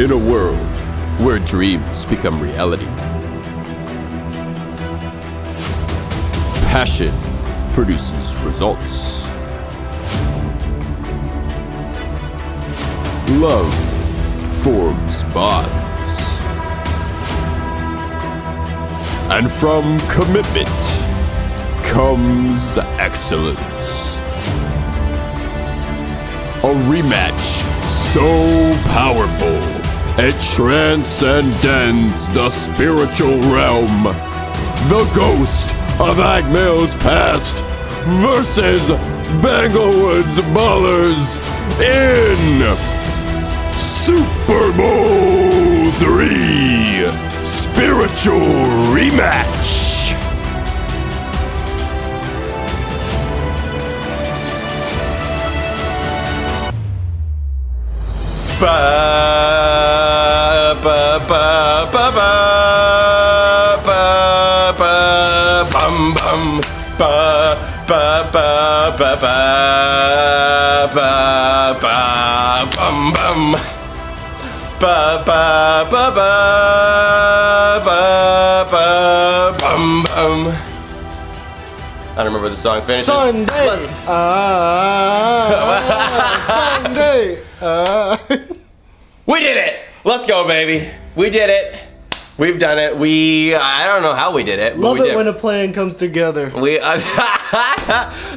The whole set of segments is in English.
In a world where dreams become reality, passion produces results. Love forms bonds. And from commitment comes excellence. A rematch so powerful, it transcends the spiritual realm. The ghost of Agmail's past versus Banegulwud's ballers in Superbowl 3 Spiritual Rematch. Ba ba ba ba ba ba ba bum bum ba ba ba ba ba ba ba bum bum ba ba ba ba ba ba bum bum. I don't remember the song finishes. Sunday. Sunday. We did it! Let's go, baby. We did it. We've done it. I don't know how we did it, but Love we it did. when a plan comes together.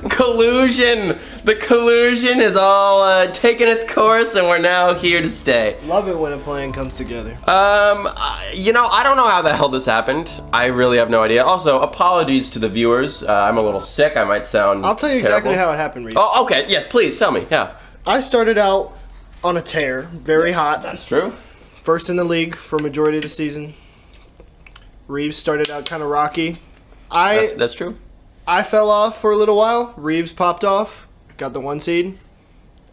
Collusion. The collusion is all taking its course, and we're now here to stay. Love it when a plan comes together. I don't know how the hell this happened. I really have no idea. Also, apologies to the viewers. I'm a little sick. I might sound I'll tell you terrible. exactly how it happened, Reeves. Oh, okay. Yes, please tell me. Yeah. I started out on a tear, very hot. That's true. First in the league for majority of the season. Reeves started out kind of rocky. That's true. I fell off for a little while. Reeves popped off, got the 1 seed.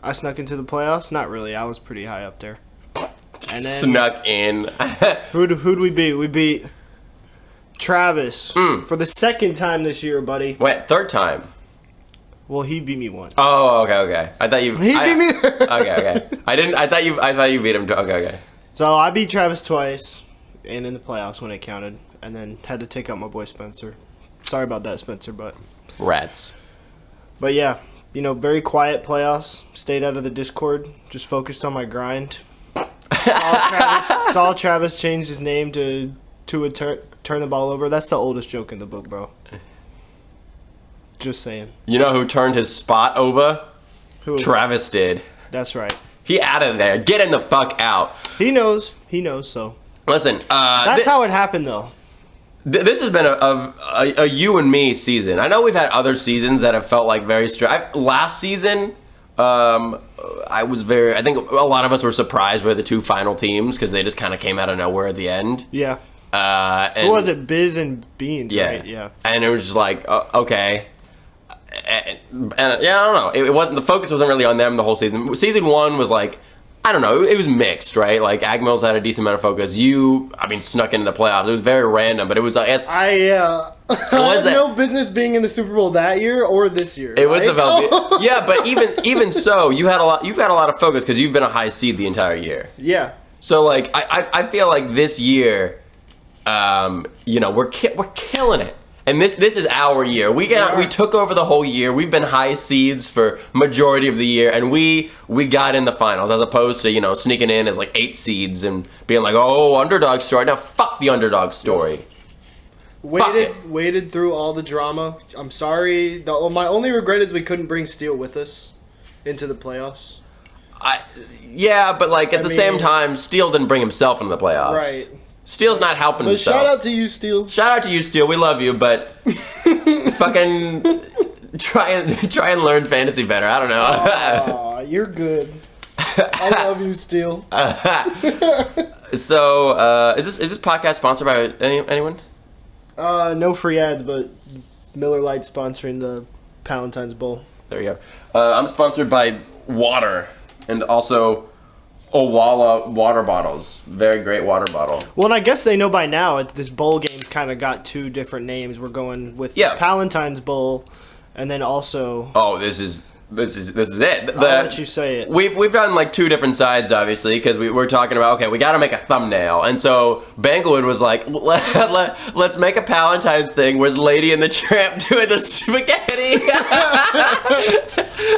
I snuck into the playoffs. Not really. I was pretty high up there. And then Snuck in. who'd we beat? We beat Travis for the second time this year, buddy. Wait, third time. Well, he beat me once. Oh, okay. I thought you. He beat me. Okay. I thought you beat him. Okay. So I beat Travis twice, and in the playoffs when it counted, and then had to take out my boy Spencer. Sorry about that, Spencer, but Rats. But yeah, very quiet playoffs. Stayed out of the Discord. Just focused on my grind. Saw Travis change his name to turn the ball over. That's the oldest joke in the book, bro. Just saying. You know who turned his spot over? Who? Travis did. That's right. He out of there. Get in the fuck out. He knows. So. Listen. That's how it happened, though. This has been a you and me season. I know we've had other seasons that have felt like very strange. Last season, I think a lot of us were surprised by the 2 final teams because they just kind of came out of nowhere at the end. Yeah. And, Who was it? Biz and Beans, yeah. right? Yeah. And it was just like, okay. And I don't know. It wasn't, the focus wasn't really on them the whole season. Season 1 was like, I don't know. It was mixed, right? Like Agmail's had a decent amount of focus. Snuck into the playoffs. It was very random, but it was like I had no business being in the Super Bowl that year or this year. It was the Velvet. Yeah, but even so, you've had a lot of focus because you've been a high seed the entire year. Yeah. So like I feel like this year, we're killing it. And this is our year. We took over the whole year. We've been high seeds for majority of the year, and we got in the finals as opposed to sneaking in as like 8 seeds and being like, oh, underdog story. Now fuck the underdog story. Waited through all the drama. I'm sorry. My only regret is we couldn't bring Steele with us into the playoffs. But like at the same time, Steele didn't bring himself into the playoffs. Right. Steele's not helping himself. Shout out to you, Steele. Shout out to you, Steele. We love you, but fucking try and learn fantasy better. I don't know. Aw, you're good. I love you, Steele. So, is this podcast sponsored by anyone? No free ads, but Miller Lite sponsoring the Palentines Bowl. There you go. I'm sponsored by water and also Owala water bottles. Very great water bottle. Well, and I guess they know by now this bowl game's kind of got 2 different names. We're going with Palentine's Bowl, and then also... Oh, this is this is it. I'll let you say it. We've done like two different sides, obviously, because we're talking about, okay, we got to make a thumbnail, and so Banegulwud was like, let's make a Palentines thing. Where's Lady and the Tramp doing the spaghetti?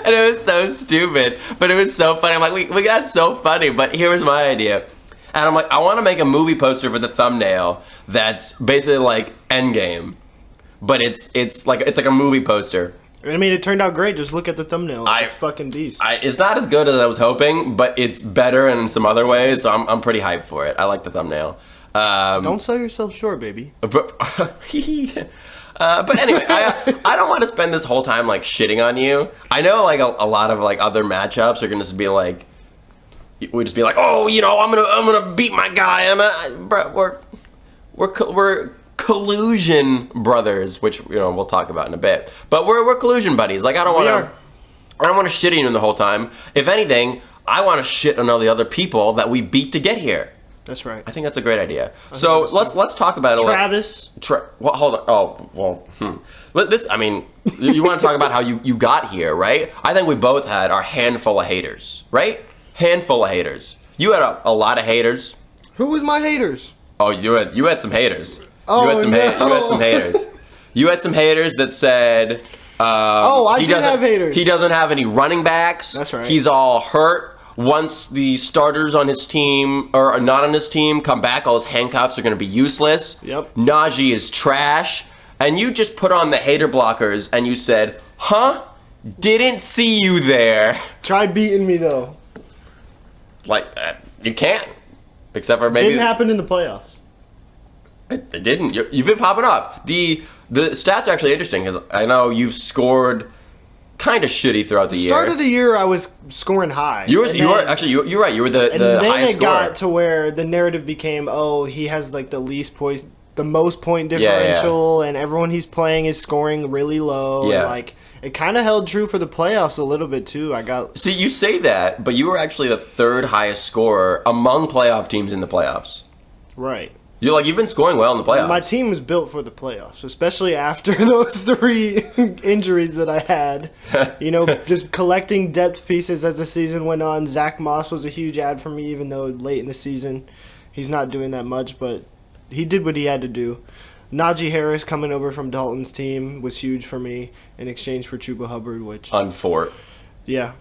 And it was so stupid, but it was so funny. I'm like, we got so funny, but here was my idea. And I'm like, I want to make a movie poster for the thumbnail that's basically like Endgame, but it's like a movie poster. I mean, it turned out great. Just look at the thumbnail. It's fucking beast. It's not as good as I was hoping, but it's better in some other ways, so I'm pretty hyped for it. I like the thumbnail. Don't sell yourself short, baby. But anyway, I don't want to spend this whole time like shitting on you. I know like a lot of like other matchups are gonna just be like, we just be like, oh, you know, I'm gonna beat my guy. We're collusion brothers, which, you know, we'll talk about in a bit. But we're collusion buddies. Like, I don't want to shit on you the whole time. If anything, I want to shit on all the other people that we beat to get here. That's right. I think that's a great idea. So let's talk about it. Travis. Well, hold on. Oh, well. I mean, you want to talk about how you got here, right? I think we both had our handful of haters, right? Handful of haters. You had a lot of haters. Who was my haters? Oh, you had some haters. Oh, you had some haters. You had some haters that said, I did have haters. He doesn't have any running backs. That's right. He's all hurt. Once the starters on his team, or not on his team, come back, all his handcuffs are going to be useless. Yep. Najee is trash. And you just put on the hater blockers and you said, huh? Didn't see you there. Try beating me, though. Like, you can't. Except for maybe... Didn't happen in the playoffs. It didn't. You've been popping off. The stats are actually interesting because I know you've scored kind of shitty throughout the year. Start of the year, I was scoring high. You're right. You were the highest scorer. And then it got to where the narrative became, oh, he has like the most point differential, and everyone he's playing is scoring really low. Yeah. And like it kind of held true for the playoffs a little bit too. See, you say that, but you were actually the third highest scorer among playoff teams in the playoffs. Right. You've been scoring well in the playoffs. My team was built for the playoffs, especially after those 3 injuries that I had. You know, just collecting depth pieces as the season went on. Zach Moss was a huge add for me, even though late in the season he's not doing that much, but he did what he had to do. Najee Harris coming over from Dalton's team was huge for me in exchange for Chuba Hubbard, which... On Fort. Yeah.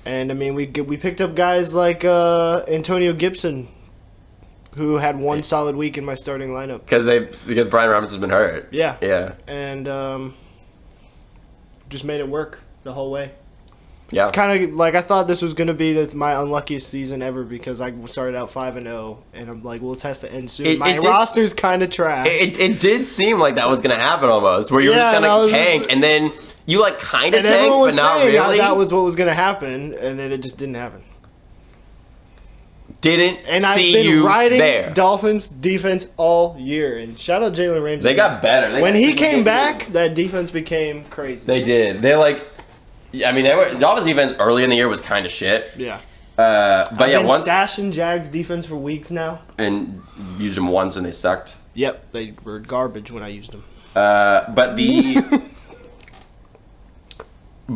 And, I mean, we picked up guys like Antonio Gibson, who had one solid week in my starting lineup. Because Brian Robinson's been hurt. Yeah. Yeah. And just made it work the whole way. Yeah. It's kind of like I thought this was going to be my unluckiest season ever because I started out 5-0, and I'm like, well, it has to end soon. My roster's kind of trash. It did seem like that was going to happen almost, where you were just going to tank, and then you like kind of tanked, but not really. That was what was going to happen, and then it just didn't happen. And I've been riding Dolphins defense all year. And shout out Jalen Ramsey. They got better. When he came back, that defense became crazy. They did. Dolphins defense early in the year was kind of shit. Yeah. But I've been stashing Jags defense for weeks now. And used them once and they sucked. Yep, they were garbage when I used them. But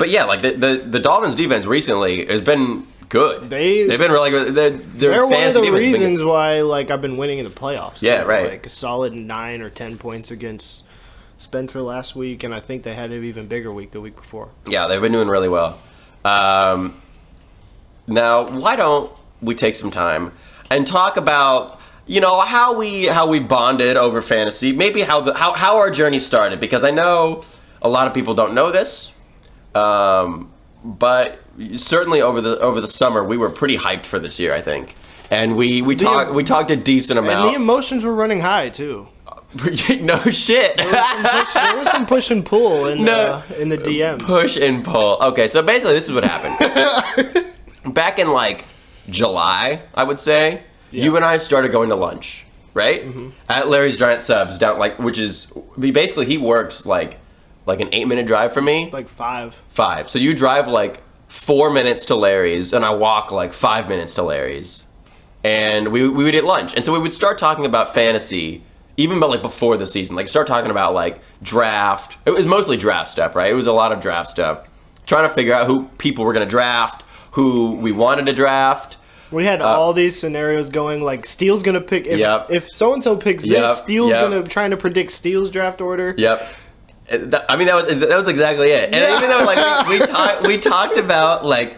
yeah, like the Dolphins defense recently has been good. They've been really good. They're one of the reasons why I've been winning in the playoffs. Yeah, right. Like a solid 9 or 10 points against Spencer last week, and I think they had an even bigger week the week before. Yeah, they've been doing really well. Now, why don't we take some time and talk about how we bonded over fantasy? Maybe how our journey started, because I know a lot of people don't know this. But certainly over the summer, we were pretty hyped for this year, I think, and we talked a decent amount. And the emotions were running high too. No shit. There was some push and pull in the DMs. Push and pull. Okay, so basically, this is what happened. Back in July, I would say, you and I started going to lunch, right? Mm-hmm. At Larry's Giant Subs down which is basically he works like an 8-minute drive from me. 5. So you drive 4 minutes to Larry's, and I walk 5 minutes to Larry's. And we would eat lunch. And so we would start talking about fantasy, even about before the season. Start talking about draft. It was mostly draft stuff, right? It was a lot of draft stuff. trying to figure out who people were going to draft, who we wanted to draft. We had all these scenarios going, like Steele's gonna pick if so and so picks this, Steele's gonna trying to predict Steele's draft order. Yep. I mean that was exactly it. And even though like we talked about like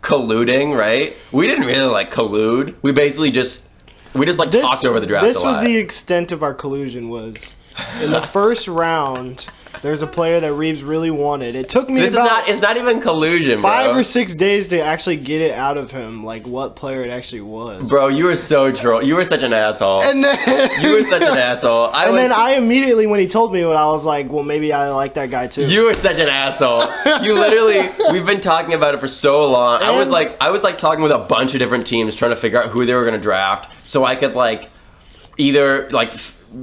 colluding, right? We didn't really like collude. We basically just talked over the draft. This a lot. was the extent of our collusion. Was in the first round. There's a player that Reeves really wanted. It took me it's not even collusion, 5 or 6 days to actually get it out of him, like what player it actually was. Bro, you were so troll. You were such an asshole. And then, you were such an asshole. Then I immediately, when he told me what, I was like, well, maybe I like that guy too. You were such an asshole. You literally, we've been talking about it for so long. I was like talking with a bunch of different teams trying to figure out who they were going to draft so I could like either like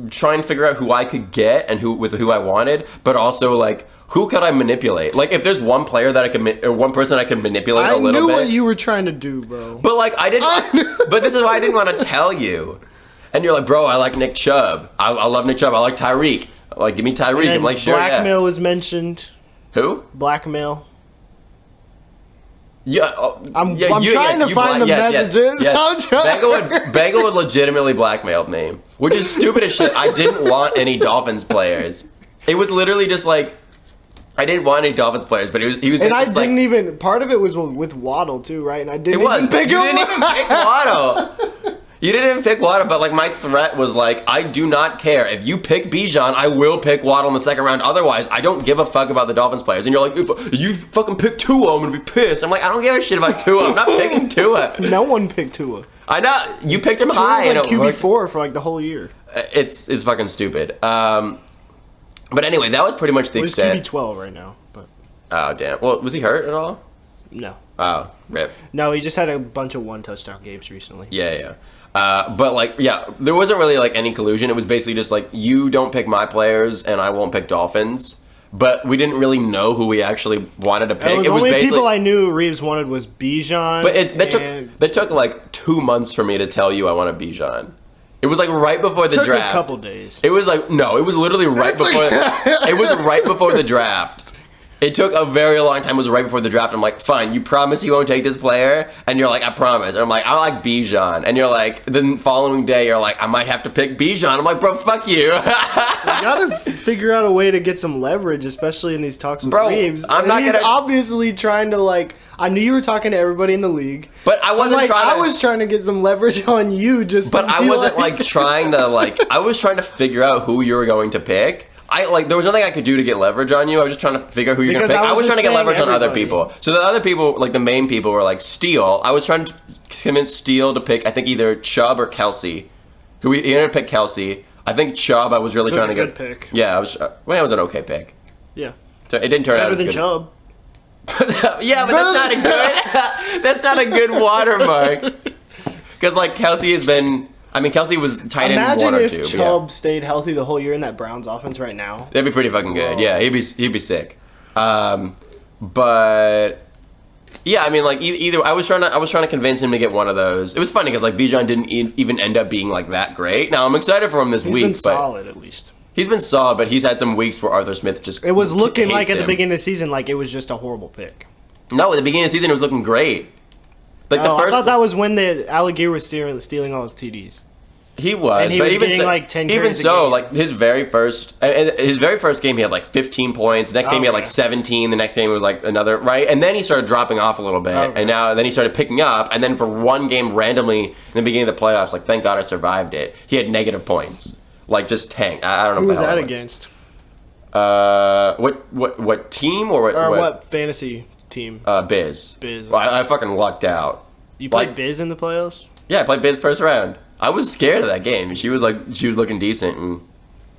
try and figure out who I could get and who I wanted, but also like who could I manipulate? Like if there's one player that I could or one person I could manipulate a little bit. I knew what you were trying to do, bro. But like I didn't. But this is why I didn't want to tell you. And you're like, bro, I like Nick Chubb. I love Nick Chubb. I like Tyreek. Like give me Tyreek. I'm like, sure. Blackmail was mentioned. Who? Blackmail. Yeah, I'm trying to find the messages. Yes. Banegulwud legitimately blackmailed me, which is stupid as shit. I didn't want any Dolphins players. It was literally just like I didn't want any Dolphins players, but he was. And I didn't even. Part of it was with Waddle too, right? And I didn't. Even pick him. You didn't even pick Waddle. You didn't even pick Waddle, but like my threat was like, I do not care. If you pick Bijan, I will pick Waddle in the second round. Otherwise, I don't give a fuck about the Dolphins players. And you're like, if you fucking pick Tua, I'm gonna be pissed. I'm like, I don't give a shit about Tua. I'm not picking Tua. No one picked Tua. I know. You picked him Tua high. was like QB4 for like the whole year. It's fucking stupid. But anyway, that was pretty much the extent. He's QB12 right now. But oh, damn. Well, was he hurt at all? No. Oh, rip. No, he just had a bunch of 1-touchdown games recently. Yeah. But like, yeah, there wasn't really like any collusion. It was basically just like, you don't pick my players and I won't pick Dolphins. But we didn't really know who we actually wanted to pick. It was only people I knew Reeves wanted was Bijan. But that took like 2 months for me to tell you I wanted Bijan. It was like right before the draft. A couple days. It was like, no, it was literally right before. It was right before the draft. It took a very long time. It was right before the draft. I'm like, fine, you promise you won't take this player? And you're like, I promise. And I'm like, I like Bijan. And you're like, the following day, you're like, I might have to pick Bijan. I'm like, bro, fuck you. You gotta figure out a way to get some leverage, especially in these talks with Reeves. He's obviously trying to like. I knew you were talking to everybody in the league, but I wasn't trying. I was trying to get some leverage on you, just. But I wasn't like trying to like. I was trying to figure out who you were going to pick. There was nothing I could do to get leverage on you. I was just trying to figure out who you're going to pick. I was trying to get leverage on other people. So the other people, like the main people, were like Steele. I was trying to convince Steele to pick, I think, either Chubb or Kelsey. He ended up picking Kelsey. I think Chubb, I was really trying to get. Good pick. Yeah, it was an okay pick. Yeah. So it didn't turn out as good. Better than Chubb. Yeah, but that's not a good. That's not a good watermark. Because like Kelsey has been. I mean, Kelsey was tight end 1 or 2. Imagine if Chubb stayed healthy the whole year in that Browns offense right now. That'd be pretty fucking good. Yeah, he'd be sick. But yeah, I mean, like either I was trying to convince him to get one of those. It was funny because like Bijan didn't even end up being like that great. Now I'm excited for him this week. He's been solid at least. He's been solid, but he's had some weeks where Arthur Smith just. It was looking like at the beginning of the season like it was just a horrible pick. No, at the beginning of the season it was looking great. Like the first. I thought that was when the alligator was stealing all his TDs. He was, and he was getting like 10 carries. Even so, like his very first game, he had like 15 points. The next game, he had like 17. The next game was like another, right? And then he started dropping off a little bit, and then he started picking up. And then for one game, randomly in the beginning of the playoffs, like thank God I survived it. He had negative points, like just tanked. I don't know. Who was that against? What team or what fantasy team? Biz. Well, I fucking lucked out. You played Biz in the playoffs? Yeah, I played Biz first round. I was scared of that game. She was looking decent,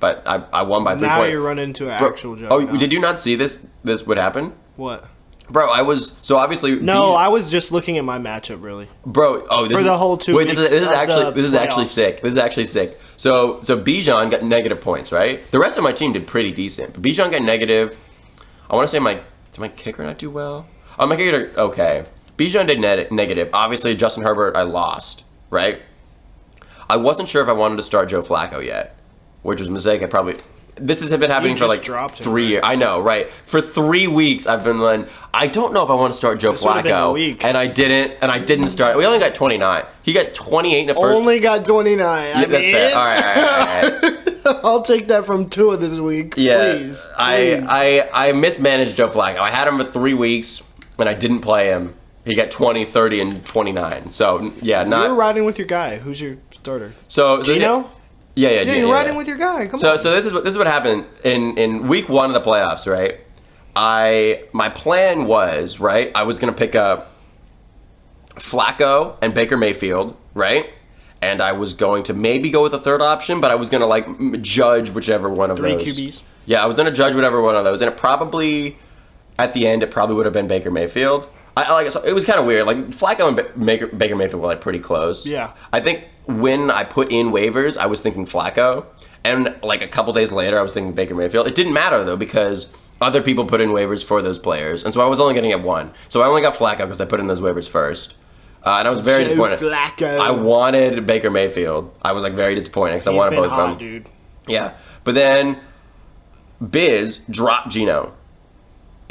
but I won by 3 points. Now you're running into an actual joke. Oh, did you not see this would happen? What? Bro, I was so obviously. No, I was just looking at my matchup really. Bro, for the whole 2 weeks. This is actually sick. This is actually sick. So Bijan got negative points, right? The rest of my team did pretty decent, but Bijan got negative. I want to say did my kicker not do well? Oh, my kicker okay. Bijan did negative. Obviously, Justin Herbert, I lost, right? I wasn't sure if I wanted to start Joe Flacco yet, which was a mistake. this has been happening for like dropped him, 3 years. I know, right? For 3 weeks, I've been like, I don't know if I want to start Joe Flacco, and I didn't start. We only got 29. He got 28 in the first. Only got 29. I That's mean, fair. All right. I'll take that from Tua this week. Yeah, Please. I mismanaged Joe Flacco. I had him for 3 weeks, and I didn't play him. He got 20, 30, and 29. So yeah, You're riding with your guy. Who's your starter? So Gino? Yeah, You're riding with your guy. Come So on. this is what happened in week 1 of the playoffs, right? My plan was, right, I was gonna pick up Flacco and Baker Mayfield, right? And I was going to maybe go with a third option, but I was gonna like judge whichever one of 3 those. QBs. Yeah, I was gonna judge whatever one of those, and it probably at the end it probably would have been Baker Mayfield. It was kind of weird. Like Flacco and Baker Mayfield were like pretty close. Yeah. I think when I put in waivers, I was thinking Flacco, and like a couple days later, I was thinking Baker Mayfield. It didn't matter though because other people put in waivers for those players, and so I was only going to get one. So I only got Flacco because I put in those waivers first, and I was very disappointed. Flacco. I wanted Baker Mayfield. I was like very disappointed because I wanted both of them. Dude. Yeah, but then Biz dropped Gino.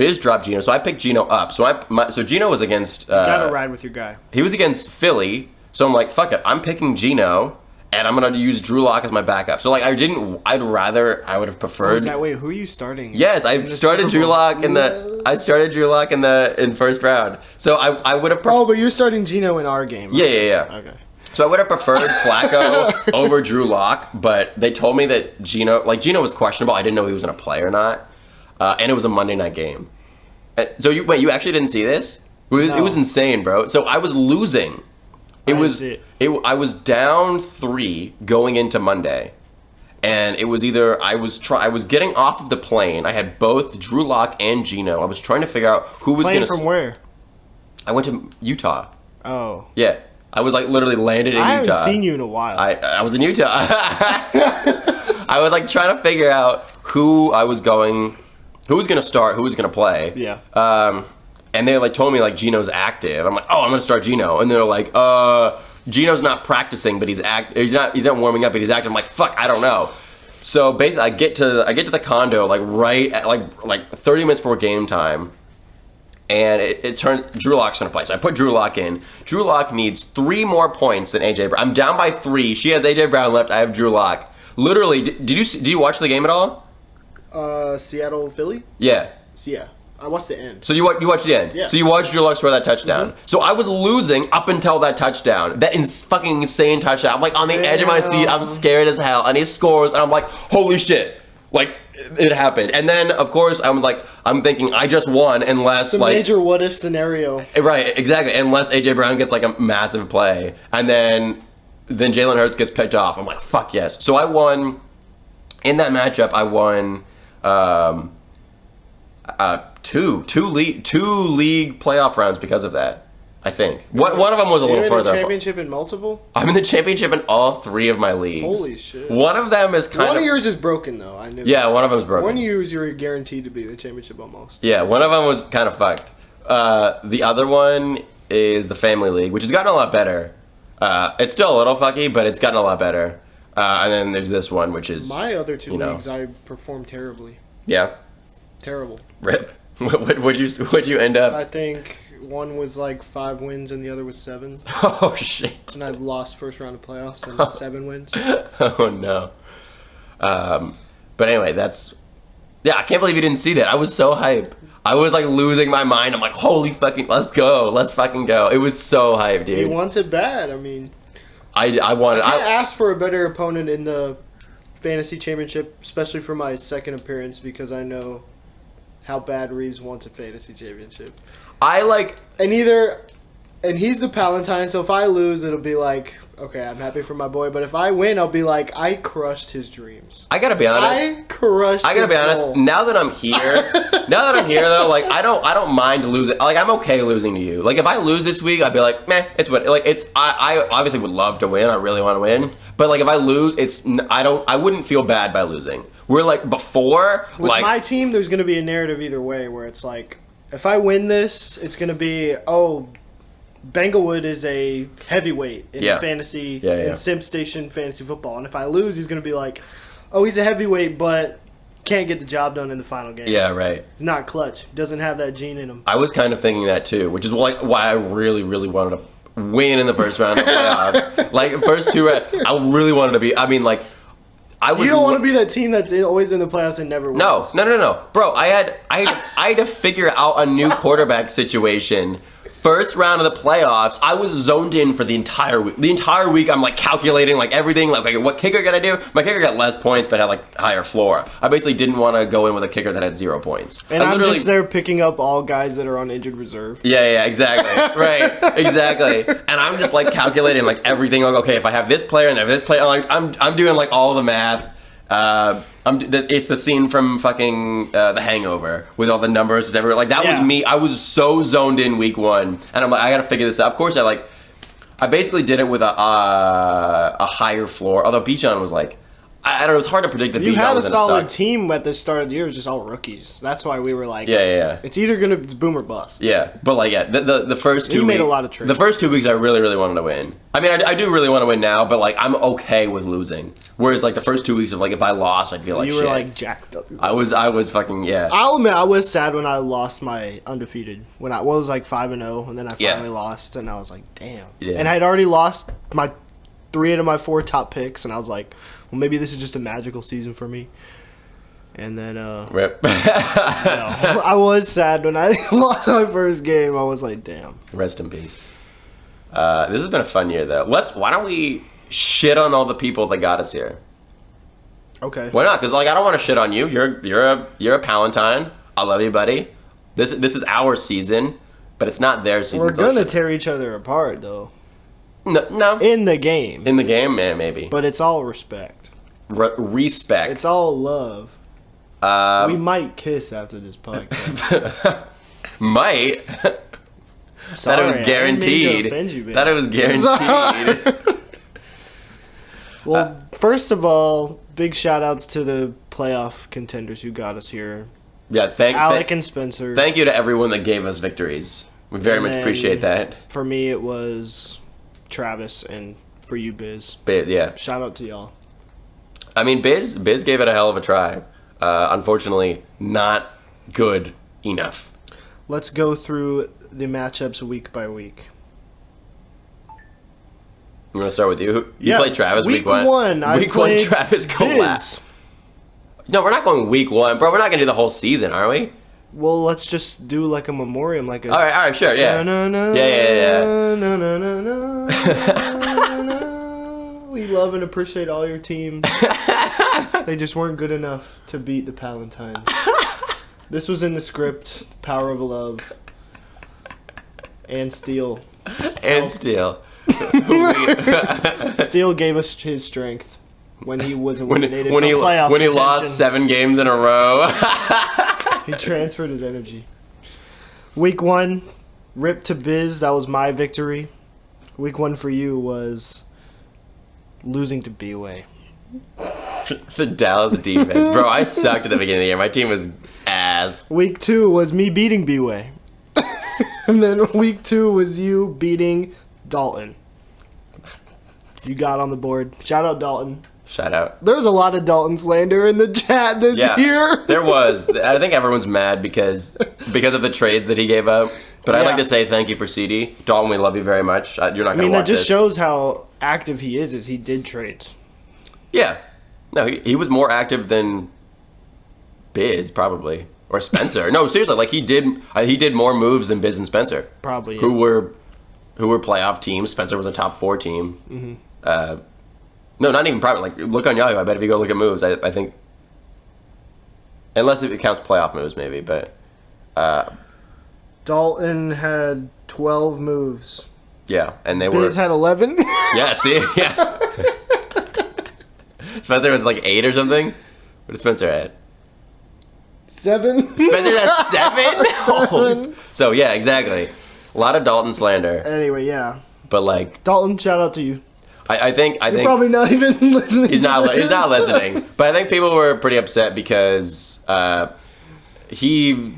So I picked Gino up. So Gino was against. Gotta ride with your guy. He was against Philly, so I'm like, fuck it, I'm picking Gino, and I'm gonna use Drew Lock as my backup. So like, I would have preferred. Wait, who are you starting? Yes, I started Drew Lock in first round. So I would have. Oh, but you're starting Gino in our game. Right? Yeah. Okay. So I would have preferred Flacco over Drew Lock, but they told me that Gino was questionable. I didn't know he was gonna play or not. And it was a Monday night game. So you actually didn't see this? It was insane, bro. So I was losing. I was down 3 going into Monday. And it was either I was getting off of the plane. I had both Drew Lock and Gino. I was trying to figure out who was going to from where? I went to Utah. Oh. Yeah. I was like literally landed in Utah. I haven't seen you in a while. I was in Utah. I was like trying to figure out who was going to start, who was going to play. Yeah. And they like told me like Gino's active. I'm like, oh, I'm going to start Gino. And they're like, Gino's not practicing, but he's not warming up, but he's active. I'm like, fuck, I don't know. So basically, I get to the condo like right at like 30 minutes before game time, and it turned Drew Lock's gonna play. So I put Drew Lock in. Drew Lock needs 3 more points than AJ Brown. I'm down by 3. She has AJ Brown left. I have Drew Lock. Literally, did you watch the game at all? Seattle, Philly? Yeah. Yeah. I watched the end. So you watched the end? Yeah. So you watched Drew Lock score that touchdown. Mm-hmm. So I was losing up until that touchdown. That fucking insane touchdown. I'm like on the edge of my seat. I'm scared as hell. And he scores, and I'm like, holy shit. Like, it happened. And then, of course, I'm thinking, I just won unless, the major what-if scenario. Right, exactly. Unless A.J. Brown gets, like, a massive play. And then Jalen Hurts gets picked off. I'm like, fuck yes. So I won. In that matchup, I won two league playoff rounds because of that. I think one of them was a little further. You're in the championship in multiple? I'm in the championship in all 3 of my leagues. Holy shit! One of them is one of yours is broken though. I knew. Yeah, one of them is broken. One of yours you're guaranteed to be in the championship almost. Yeah, one of them was kind of fucked. The other one is the family league, which has gotten a lot better. It's still a little fucky, but it's gotten a lot better. And then there's this one, which is my other 2 leagues. I performed terribly. Yeah. Terrible. Rip. What'd you end up? I think one was like 5 wins and the other was 7. Oh shit! And I lost first round of playoffs and 7 wins. Oh no. But anyway, I can't believe you didn't see that. I was so hype. I was like losing my mind. I'm like, holy fucking, let's fucking go. It was so hype, dude. He wants it bad. I mean, I asked for a better opponent in the fantasy championship, especially for my second appearance, because I know how bad Reeves wants a fantasy championship. And he's the Palentine, so if I lose, it'll be like, okay, I'm happy for my boy. But if I win, I'll be like, I crushed his dreams. I gotta be honest. I gotta be honest. Now that I'm here, though, like I don't mind losing. Like I'm okay losing to you. Like if I lose this week, I'd be like, meh, it's what. Like it's. I obviously would love to win. I really want to win. But like if I lose, I wouldn't feel bad by losing. We're like before. With like my team, there's gonna be a narrative either way where it's like, if I win this, it's gonna be Banegulwud is a heavyweight in fantasy in Simp Station fantasy football, and if I lose, he's gonna be like, oh, he's a heavyweight, but can't get the job done in the final game. Yeah, right. He's not clutch. Doesn't have that gene in him. I was kind of thinking that too, which is why I really, really wanted to win in the first round of the playoffs. Like, first two, I really wanted to be. I mean, like, I was. You don't want to be that team that's always in the playoffs and never wins. No. Bro, I had to figure out a new quarterback situation. First round of the playoffs, I was zoned in for the entire week. The entire week, I'm like calculating like everything, like what kicker can I do? My kicker got less points, but had like higher floor. I basically didn't want to go in with a kicker that had 0 points. And I'm just there picking up all guys that are on injured reserve. Yeah, exactly. Right, exactly. And I'm just like calculating like everything. Like, okay, if I have this player and I have this player, like I'm doing like all the math. It's the scene from fucking The Hangover with all the numbers everywhere. Like that was me. I was so zoned in week one, and I'm like, I gotta figure this out. Of course, I basically did it with a higher floor. Although Bijan was like, I don't know. It's hard to predict that you Bijan had a was gonna solid suck. team at the start of the year. It was just all rookies. That's why we were like, Yeah. It's either it's boom or bust. Yeah, but like, the first 2 You weeks. made a lot of trades. The first 2 weeks, I really, really wanted to win. I mean, I do really want to win now, but like, I'm okay with losing. Whereas like the first 2 weeks of like, if I lost, I'd feel like you shit. were like jacked up. I was fucking yeah. I'll admit I was sad when I lost my undefeated. When I was like 5-0, and then I finally lost, and I was like, damn. Yeah. And I'd already lost my 3 out of my 4 top picks, and I was like, well, maybe this is just a magical season for me. And then Rip. I was sad when I lost my first game. I was like, damn. Rest in peace. This has been a fun year though. Why don't we shit on all the people that got us here? Okay. Why not? Because like I don't want to shit on you. You're a Palentine. I love you, buddy. This is our season, but it's not their season. We're gonna tear each other apart though. No. In the game. In the game, man, maybe. But it's all respect. Respect. It's all love. We might kiss after this podcast. Might. Sorry, That it was guaranteed. I didn't mean to offend you, babe. That it was guaranteed. Well, first of all, big shout outs to the playoff contenders who got us here. Yeah, Alec and Spencer. Thank you to everyone that gave us victories. We very much appreciate that. For me, it was Travis, and for you, Biz. Yeah. Shout out to y'all. I mean, Biz gave it a hell of a try. Unfortunately, not good enough. Let's go through the matchups week by week. You want to start with you? You played Travis week one. Week one, Travis go last. No, we're not going week one, bro. We're not gonna do the whole season, are we? Well, let's just do like a memoriam, like a. All right, sure, yeah. We love and appreciate all your teams. They just weren't good enough to beat the Palentines. This was in the script. Power of Love. And Steel. And Steel. Steel gave us his strength when he was eliminated from playoff when he contention. lost 7 games in a row. He transferred his energy. Week 1, rip to Biz. That was my victory. Week 1 for you was losing to B-Way. The Dallas defense. Bro, I sucked at the beginning of the year. My team was ass. Week 2 was me beating B-Way. And then week 2 was you beating Dalton. You got on the board. Shout out Dalton. Shout out. There's a lot of Dalton slander in the chat this year. There was. I think everyone's mad because of the trades that he gave up. But I'd like to say thank you for CD. Dalton, we love you very much. You're not going to watch this. I mean, that just shows how active he is he did trades. Yeah. No, he was more active than Biz, probably. Or Spencer. No, seriously, like he did more moves than Biz and Spencer. Probably, yeah. Who were playoff teams. Spencer was a top 4 team. Mm-hmm. No, not even private. Like, look on Yahoo. I bet if you go look at moves, I think... Unless it counts playoff moves, maybe, but... Dalton had 12 moves. Yeah, and they Biz had 11. Yeah, see? Yeah. Spencer was like 8 or something? What did Spencer at? 7. Spencer had 7? So, yeah, exactly. A lot of Dalton slander. Anyway, yeah. But, like... Dalton, shout out to you. I think You're probably not even listening. He's not listening. But I think people were pretty upset because he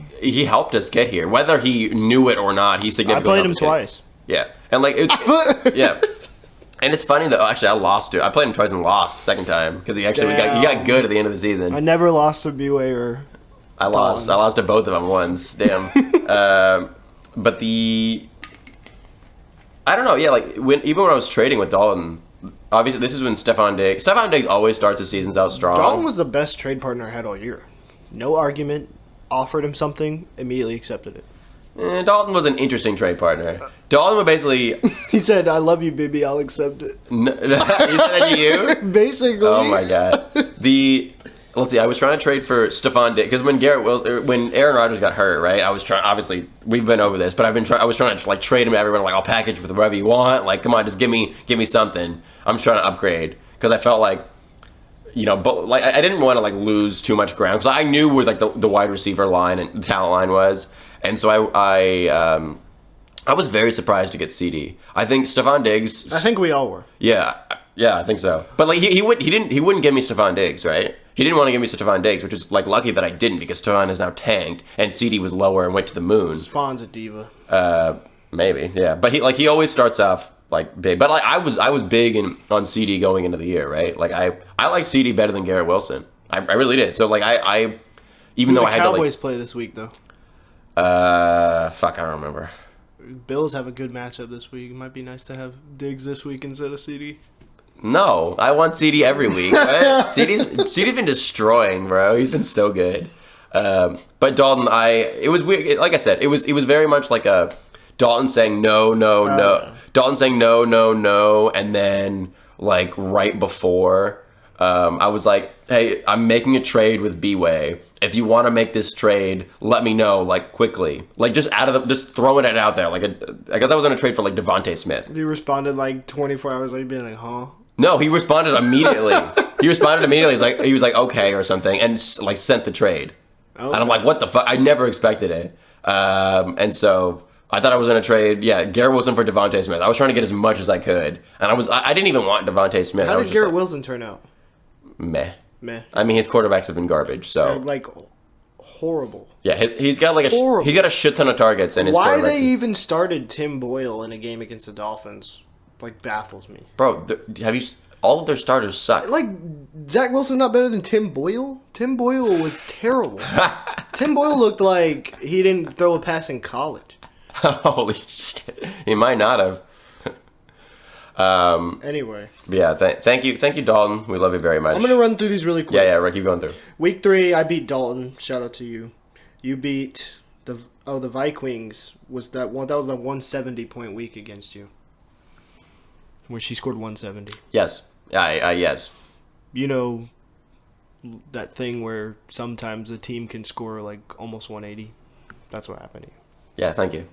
helped us get here. Whether he knew it or not, he significantly I played him helped us twice. Yeah. And, like... yeah. And it's funny though. Actually, I lost to. I played him twice and lost the second time because he got good at the end of the season. I never lost to B-Way or. I lost to both of them once. Damn. But I don't know. Yeah, like even when I was trading with Dalton, obviously this is when Stefan Diggs always starts his seasons out strong. Dalton was the best trade partner I had all year. No argument. Offered him something, immediately accepted it. Dalton was an interesting trade partner. Dalton would basically... He said, "I love you, baby. I'll accept it." He said that to you? Basically. Oh my god. Let's see. I was trying to trade for Stefan Diggs because when Aaron Rodgers got hurt, right? I was trying. Obviously, we've been over this, but I was trying to like trade him to everyone. Like, I'll package with whatever you want. Like, come on, just give me something. I'm trying to upgrade because I felt like, but like I didn't want to like lose too much ground because I knew where like the wide receiver line and the talent line was, and so I was very surprised to get CD. I think Stefan Diggs. I think we all were. Yeah, I think so. But like he wouldn't give me Stefan Diggs, right? He didn't want to give me Stefan Diggs, which is like lucky that I didn't because Stefan is now tanked and CD was lower and went to the moon. Stefan's a diva. Maybe, yeah. But he always starts off like big. But like I was big on CD going into the year, right? Like I like CD better than Garrett Wilson. I really did. So like I even though I had Cowboys to like play this week though. Fuck, I don't remember. Bills have a good matchup this week. It might be nice to have Diggs this week instead of CD. No, I want CD every week. Right? CD's been destroying, bro. He's been so good. But Dalton, it was weird. Like I said, it was very much like a Dalton saying no. Dalton saying no, and then like right before, I was like, hey, I'm making a trade with B-Way. If you want to make this trade, let me know like quickly. Like just throwing it out there. Like I guess I was on a trade for like Devontae Smith. He responded like 24 hours later, being like, "Huh." No, he responded immediately. He was like okay or something, and like sent the trade. Okay. And I'm like, what the fuck? I never expected it. And so I thought I was in a trade. Yeah, Garrett Wilson for Devontae Smith. I was trying to get as much as I could, and I didn't even want Devontae Smith. How did Garrett Wilson turn out? Meh. I mean, his quarterbacks have been garbage. So like horrible. Yeah, he's got like he's got a shit ton of targets, and his why they even started Tim Boyle in a game against the Dolphins like baffles me. Bro, all of their starters suck. Like, Zach Wilson's not better than Tim Boyle? Tim Boyle was terrible. Tim Boyle looked like he didn't throw a pass in college. Holy shit. He might not have. Anyway. Yeah, thank you, Dalton. We love you very much. I'm going to run through these really quick. Yeah, keep going through. Week 3, I beat Dalton. Shout out to you. You beat the Vikings. That was a 170-point week against you. Where she scored 170. Yes. Yes. You know that thing where sometimes a team can score like almost 180? That's what happened to you. Yeah, thank you.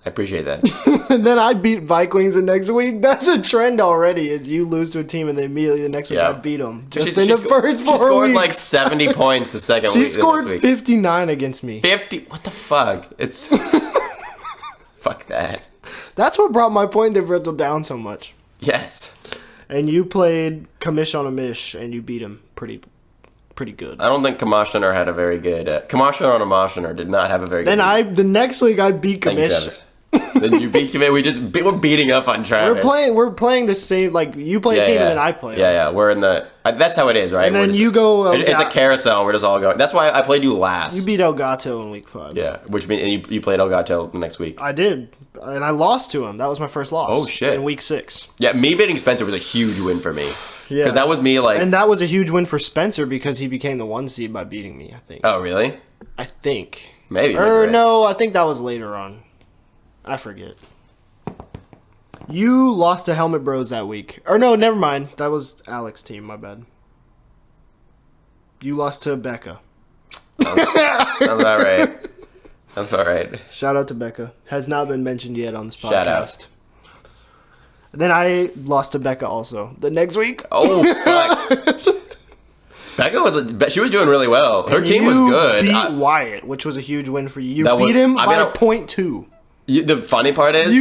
I appreciate that. And then I beat Vikings the next week. That's a trend already, is you lose to a team and then immediately the next week I beat them. Just in the first 4 weeks. She scored like 70 points the second week. She scored 59 against me. 50? What the fuck? It's... Fuck that. That's what brought my point differential down so much. Yes. And you played Kamish on a Mish, and you beat him pretty good. I don't think Kamashiner had a very good... Kamashiner on a Moshiner did not have a very good... Then the next week I beat Kamish. Then you beat Kamish. We're beating up on Travis. We're playing the same... Like, you play a team and then I play. Yeah. We're in the... That's how it is, right? And then you go... It's a carousel. We're just all going... That's why I played you last. You beat Elgato in week 5. Yeah, which means you played Elgato next week. I did. And I lost to him. That was my first loss. Oh, shit. In week 6. Yeah, me beating Spencer was a huge win for me. Yeah. Because that was me, like... And that was a huge win for Spencer because he became the 1 seed by beating me, I think. Oh, really? I think. Maybe. No, I think that was later on. I forget. You lost to Helmet Bros that week. Or no, never mind. That was Alex's team, my bad. You lost to Becca. Sounds about right. Sounds about right. Shout out to Becca. Has not been mentioned yet on this podcast. Shout out. Then I lost to Becca also the next week. Oh, fuck. Becca she was doing really well. Her team was good. You beat Wyatt, which was a huge win for you. You beat him by 0.2. The funny part is,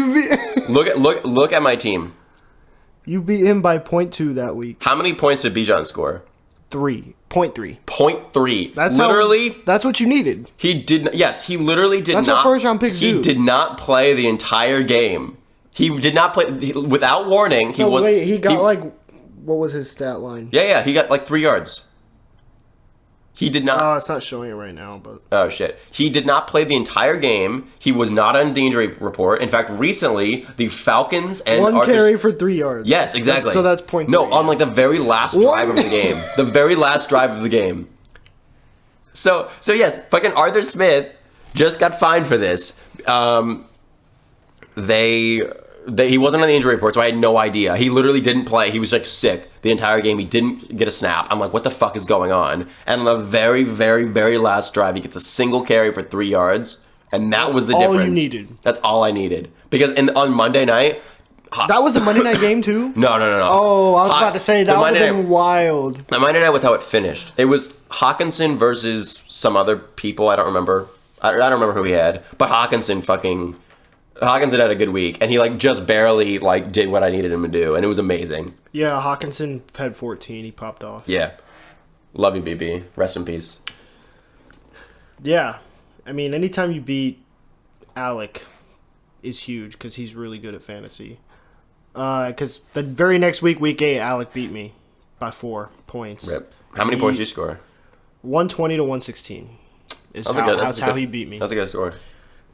look at my team. You beat him by 0.2 that week. How many points did Bijan score? 0.3. 0.3. That's what you needed. He literally did not. That's what first round picks do. He did not play the entire game. He did not play without warning. He was. Wait, he got like, what was his stat line? Yeah, he got like 3 yards. He did not. Oh, it's not showing it right now, but. Oh shit! He did not play the entire game. He was not on the injury report. In fact, recently the Falcons and one carry for 3 yards. Yes, exactly. So that's point. No, 3, on like the very last drive of the game. The very last drive of the game. So yes, fucking Arthur Smith just got fined for this. He wasn't on the injury report, so I had no idea. He literally didn't play. He was like sick the entire game. He didn't get a snap. I'm like, what the fuck is going on? And on the very, very, very last drive, he gets a single carry for 3 yards, and that was the difference. All you needed. That's all I needed. Because on Monday night, that was the Monday night game too? No. Oh, I was about to say, that would have been wild. The Monday night was how it finished. It was Hawkinson versus some other people. I don't remember. I don't remember who he had. But Hawkinson had a good week. And he, like, just barely, like, did what I needed him to do. And it was amazing. Yeah, Hawkinson had 14. He popped off. Yeah. Love you, BB. Rest in peace. Yeah. I mean, anytime you beat Alec is huge because he's really good at fantasy. Because the very next week, week 8, Alec beat me by 4 points. Rip. How many points did you score? 120 to 116 is that's how he beat me. That's a good score.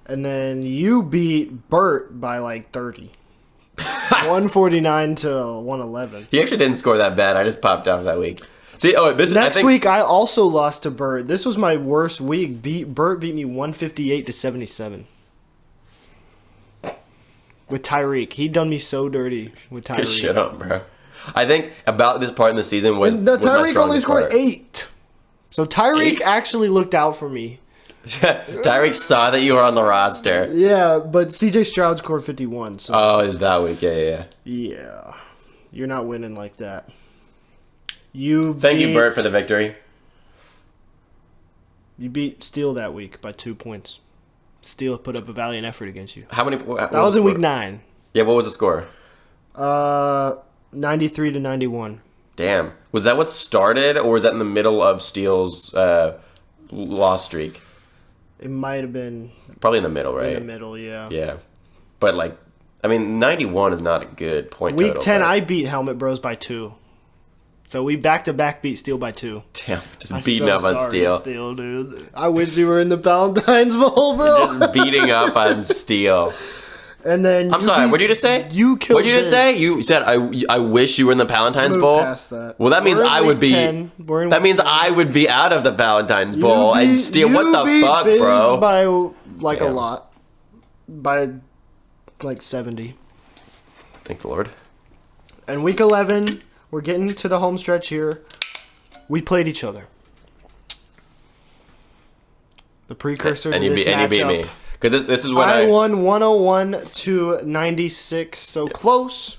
And then you beat Bert by like 30. 149 to 111. He actually didn't score that bad. I just popped off that week. See, next week I also lost to Bert. This was my worst week. Bert beat me 158 to 77. With Tyreek. He done me so dirty with Tyreek. Good shit up, bro. I think about this part in the season was Tyreek only scored 8. So Tyreek 8? actually looked out for me. Tyreek saw that you were on the roster. Yeah, but CJ Stroud scored 51. So. Oh, it was that week. Yeah. Yeah. You're not winning like that. Thank you, Bert, for the victory. You beat Steele that week by 2 points. Steele put up a valiant effort against you. How many? That was in week 9. Yeah, what was the score? 93 to 91. Damn. Was that what started, or was that in the middle of Steele's loss streak? It might have been... Probably in the middle, right? In the middle, yeah. Yeah. But, like, I mean, 91 is not a good point week total. Week 10, I beat Helmet Bros by 2. So we back-to-back beat Steele by 2. Damn, just beating up on Steele. Steele, dude. I wish you were in the Palentines Bowl, bro. Just beating up on Steele. And then I'm sorry, what did you just say? You killed What did you just say? You said, I wish you were in the Palentines Bowl? Past that. Well, that means I would be... That means I would be out of the Palentines Bowl and Steele... What the fuck, bro? By, like, a lot. By, like, 70. Thank the Lord. And week 11... We're getting to the home stretch here. We played each other. The precursor to this matchup. And you beat me. Because this is when I won 101 to 96. So close.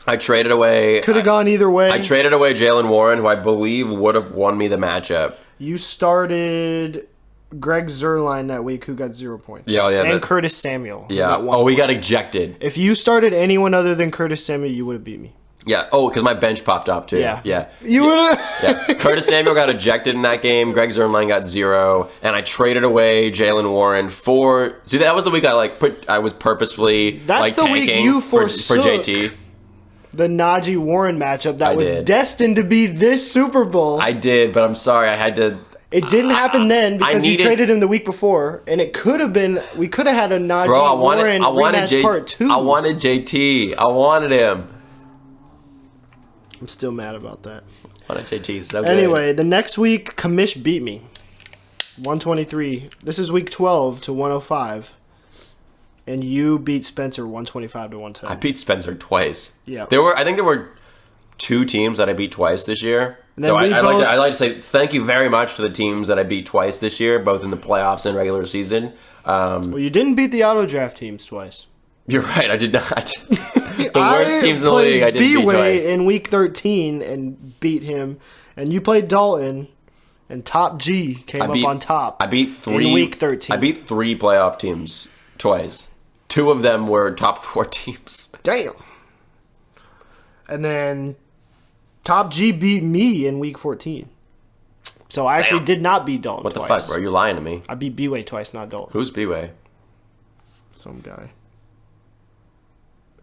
I traded away... Could have gone either way. I traded away Jalen Warren, who I believe would have won me the matchup. You started Greg Zuerlein that week, who got 0 points. Yeah. And Curtis Samuel. Yeah. We got ejected. If you started anyone other than Curtis Samuel, you would have beat me. Yeah. Oh, because my bench popped up too. Yeah. You would have. Yeah. Curtis Samuel got ejected in that game. Greg Zuerlein got 0, and I traded away Jalen Warren for. See, that was the week I was purposefully That's the tanking week you for forsook JT. The Najee Warren matchup that was destined to be this Super Bowl. I did, but I'm sorry, I had to. It didn't happen then because you traded him the week before, and it could have been. We could have had a Najee Warren rematch part 2. I wanted JT. I wanted him. I'm still mad about that. On a JT, so good. Anyway, the next week, Kamish beat me. 123. This is week 12 to 105. And you beat Spencer 125 to 110. I beat Spencer twice. Yeah. I think there were 2 teams that I beat twice this year. So I'd like to say thank you very much to the teams that I beat twice this year, both in the playoffs and regular season. Well, you didn't beat the auto draft teams twice. You're right, I did not. The worst teams in the league I did beat twice. in week 13 and beat him, and you played Dalton, and Top G came up on top. I beat 3 in week 13. I beat 3 playoff teams twice. 2 of them were top 4 teams. Damn. And then Top G beat me in week 14. So I actually did not beat Dalton What the twice. fuck, bro? You're lying to me. I beat B-Way twice, not Dalton. Who's B-Way? Some guy.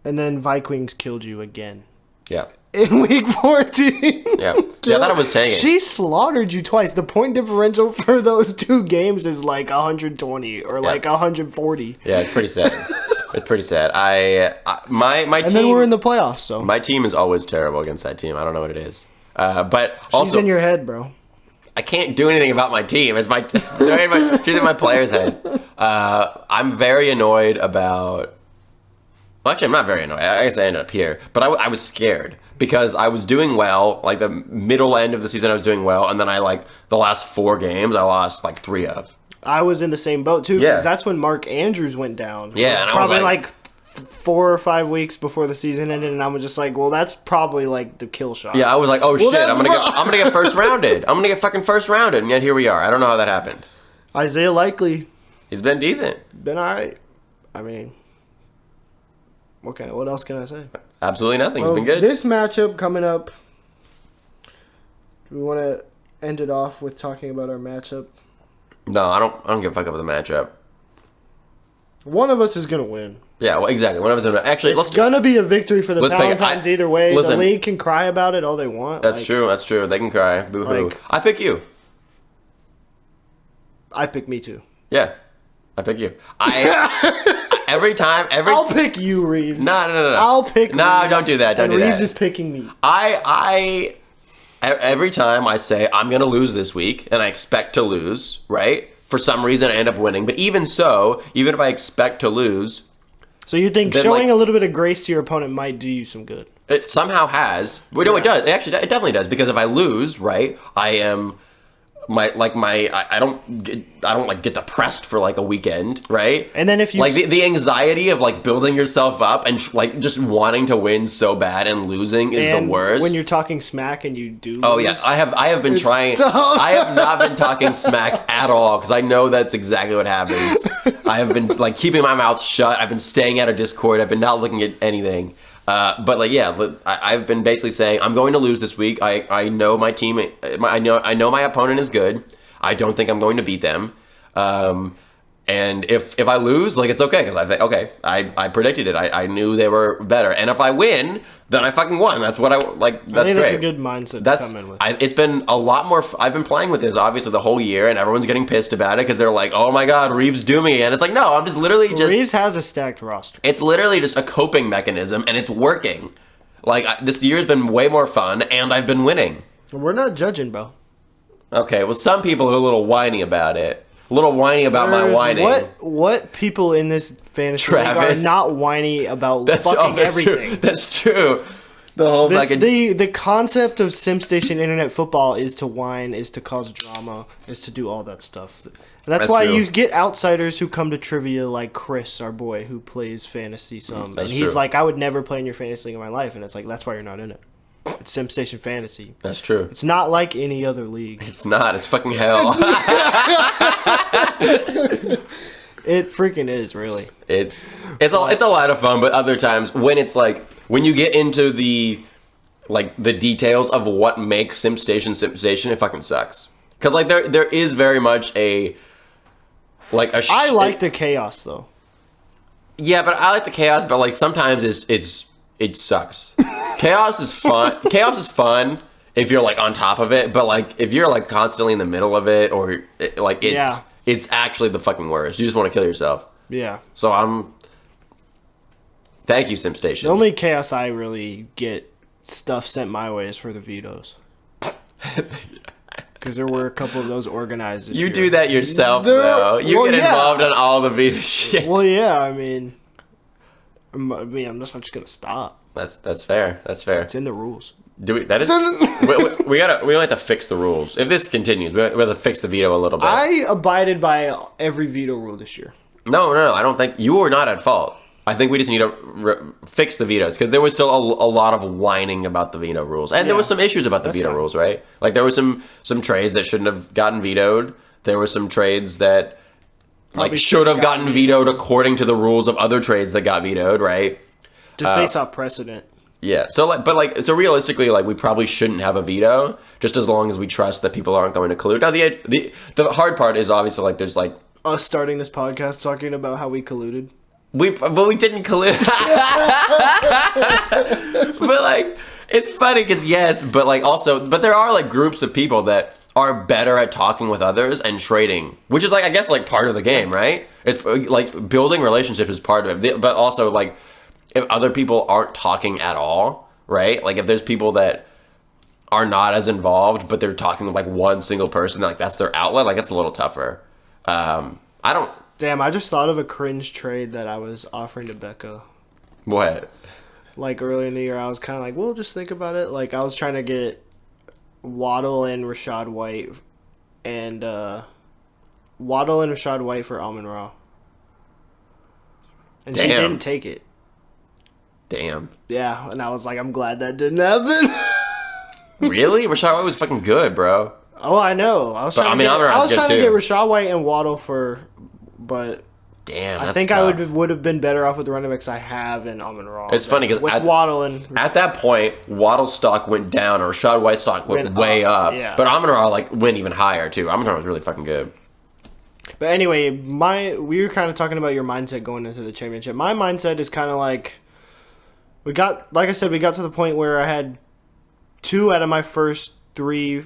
And then Vikings killed you again. Yeah. In week 14. Yeah. See, I thought it was tanking. She slaughtered you twice. The point differential for those 2 games is like 120 or like 140. Yeah, it's pretty sad. It's pretty sad. My team. And then we're in the playoffs, so. My team is always terrible against that team. I don't know what it is. But She's also, in your head, bro. I can't do anything about my team. She's in my player's head. I'm very annoyed about. Well, actually, I'm not very annoyed. I guess I ended up here, but I was scared because I was doing well. Like the middle end of the season, I was doing well, and then the last 4 games, I lost like 3 of. I was in the same boat too, because that's when Mark Andrews went down. Yeah, and probably I was like 4 or 5 weeks before the season ended, and I was just like, well, that's probably like the kill shot. Yeah, I was like, oh shit, I'm gonna get first rounded. I'm gonna get fucking first rounded, and yet here we are. I don't know how that happened. Isaiah Likely. He's been decent. Been alright. I mean, what else can I say? Absolutely nothing. He's been good. This matchup coming up, do we want to end it off with talking about our matchup? No, I don't give a fuck about the matchup. One of us is gonna win. Yeah, well, exactly. One of us is actually. It's gonna be a victory for the Palentines either way. Listen, the league can cry about it all they want. That's true. That's true. They can cry. Boo hoo. I pick you. I pick me too. Yeah, I pick you. Every time. I'll pick you, Reeves. No. I'll pick. No, Reeves, don't do that. Don't do Reeves that. is picking me. Every time I say I'm gonna lose this week, and I expect to lose, right? For some reason, I end up winning. But even so, even if I expect to lose, so you think showing a little bit of grace to your opponent might do you some good? It somehow has. Well, no, it does. It definitely does. Because if I lose, right, I am. I don't get depressed for like a weekend, right? And then if you the anxiety of like building yourself up and just wanting to win so bad and losing is the worst. When you're talking smack and you do lose, oh yeah, I have been trying. I have not been talking smack at all because I know that's exactly what happens. I have been like keeping my mouth shut. I've been staying out of Discord. I've been not looking at anything. But like, yeah, I've been basically saying I'm going to lose this week. I know my team. I know my opponent is good. I don't think I'm going to beat them. And if I lose, like it's okay because I think I predicted it. I knew they were better. And if I win, then I fucking won. That's what I like. That's I think great. That's a good mindset to come in with. It's been a lot more. I've been playing with this obviously the whole year, and everyone's getting pissed about it because they're like, "Oh my god, Reeves do me," and it's like, no, I'm just literally just. Reeves has a stacked roster. It's literally just a coping mechanism, and it's working. Like this year's been way more fun, and I've been winning. We're not judging, bro. Okay, well, some people are a little whiny about it. A little whiny about my whining. What people in this fantasy league are not whiny about fucking everything? True. That's true. The whole the concept of SimStation Internet Football is to whine, is to cause drama, is to do all that stuff. And that's why you get outsiders who come to trivia like Chris, our boy, who plays fantasy some. And he's like, I would never play in your fantasy league in my life. And it's like, that's why you're not in it. It's SimStation Fantasy. That's true. It's not like any other league. It's not. It's fucking hell. It freaking is, really. It's a lot of fun, but other times when it's like when you get into the details of what makes SimStation, it fucking sucks. Because like there is very much I like the chaos though. Yeah, but I like the chaos, but like sometimes it sucks. Chaos is fun. Chaos is fun if you're like on top of it, but like if you're like constantly in the middle of it or it's actually the fucking worst. You just want to kill yourself. Yeah. So thank you, SimStation. The only chaos I really get stuff sent my way is for the vetoes. Because there were a couple of those organized this year. Do that yourself, though. You get involved in all the veto shit. Well, yeah, I'm just not just gonna stop. That's fair. That's fair. It's in the rules. We only have to fix the rules. If this continues, we have to fix the veto a little bit. I abided by every veto rule this year. No. I don't think you were not at fault. I think we just need to fix the vetoes because there was still a lot of whining about the veto rules, and there was some issues about the veto rules, right? Like there were some trades that shouldn't have gotten vetoed. There were some trades that should have gotten vetoed according to the rules of other trades that got vetoed, right? Just based off precedent. Yeah. So realistically, we probably shouldn't have a veto, just as long as we trust that people aren't going to collude. Now, the hard part is obviously there's us starting this podcast talking about how we colluded. But we didn't collude. But like, it's funny because yes, but like also, but there are like groups of people that are better at talking with others and trading, which is like, I guess, like part of the game, right? It's like building relationships is part of it, but also like if other people aren't talking at all, right? Like if there's people that are not as involved, but they're talking with like one single person, like that's their outlet, like it's a little tougher. I don't. Damn, I just thought of a cringe trade that I was offering to Becca. What? Like earlier in the year, I was kind of like, well, just think about it. Like I was trying to get Waddle and Rashad White for Amon-Ra. And she Damn. didn't take it. Damn. Yeah, and I was like, I'm glad that didn't happen. Really? Rashad White was fucking good, bro. Oh, I know. I was trying to get Rashad White and Waddle but damn, I think tough. I would have been better off with the running backs I have in Amon-Ra. It's funny because Waddle and at that point, Waddle's stock went down, or Rashad White's stock went way up. Yeah. But Amon-Ra like went even higher too. Amon-Ra was really fucking good. But anyway, we were kind of talking about your mindset going into the championship. My mindset is kind of like we got to the point where I had 2 out of my first 3